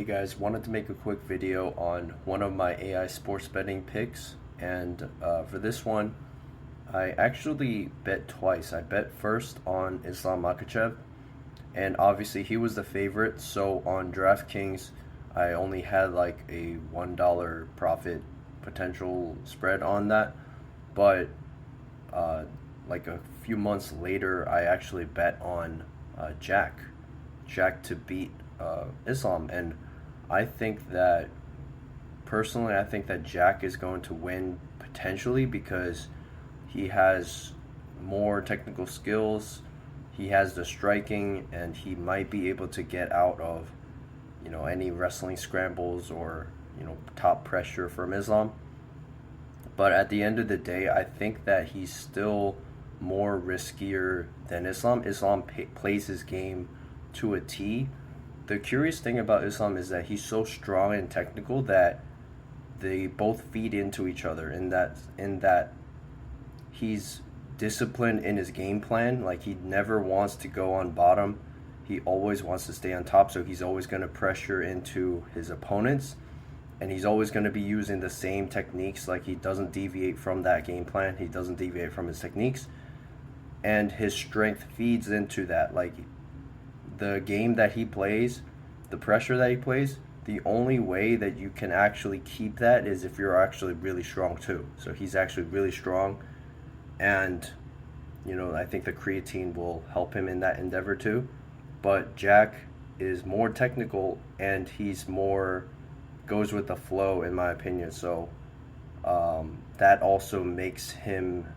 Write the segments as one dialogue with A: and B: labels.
A: Hey guys, wanted to make a quick video on one of my AI sports betting picks, and for this one, I actually bet twice. I bet first on Islam Makhachev, and obviously he was the favorite, so on DraftKings, I only had like a $1 profit potential spread on that, but uh, like a few months later, I actually bet on Jack to beat Islam, and I think that personally, I think that Jack is going to win potentially because he has more technical skills, he has the striking, and he might be able to get out of any wrestling scrambles or top pressure from Islam. But at the end of the day, I think that he's still more riskier than Islam. Islam plays his game to a T. The curious thing about Islam is that he's so strong and technical that they both feed into each other in that he's disciplined in his game plan. Like, he never wants to go on bottom. He always wants to stay on top, so he's always going to pressure into his opponents, and he's always going to be using the same techniques. Like, he doesn't deviate from that game plan. He doesn't deviate from his techniques, and his strength feeds into that. Like, the game that he plays, the pressure that he plays, the only way that you can actually keep that is if you're actually really strong too. So he's actually really strong, and I think the creatine will help him in that endeavor too. But Jack is more technical, and he's more goes with the flow, in my opinion. So that also makes him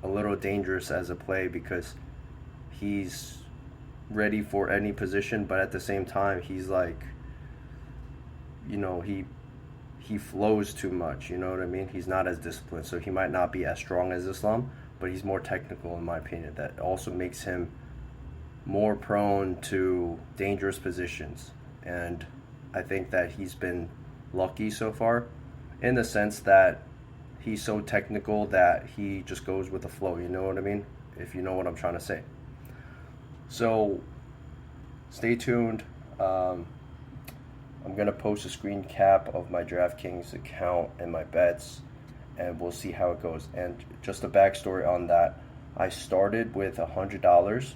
A: a little dangerous as a play because he's ready for any position, but at the same time he's like, he flows too much, you know what I mean? He's not as disciplined, so he might not be as strong as Islam, but he's more technical, in my opinion. That also makes him more prone to dangerous positions, and I think that he's been lucky so far in the sense that he's so technical that he just goes with the flow, you know what I mean? If you know what I'm trying to say. So stay tuned. I'm gonna post a screen cap of my DraftKings account and my bets, and we'll see how it goes. And just a backstory on that: I started with $100.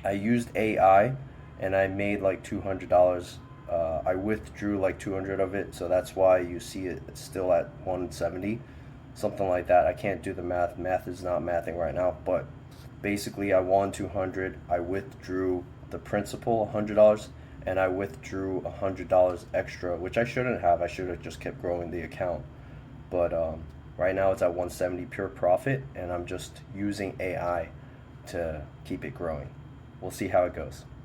A: I used AI, and I made like $200. I withdrew like 200 of it, so that's why you see it still at 170, something like that. I can't do the math. Math is not mathing right now, but basically I won 200. I withdrew the principal $100, and I withdrew $100 extra, which I shouldn't have. I should have just kept growing the account. But right now it's at 170 pure profit, and I'm just using AI to keep it growing. We'll see how it goes.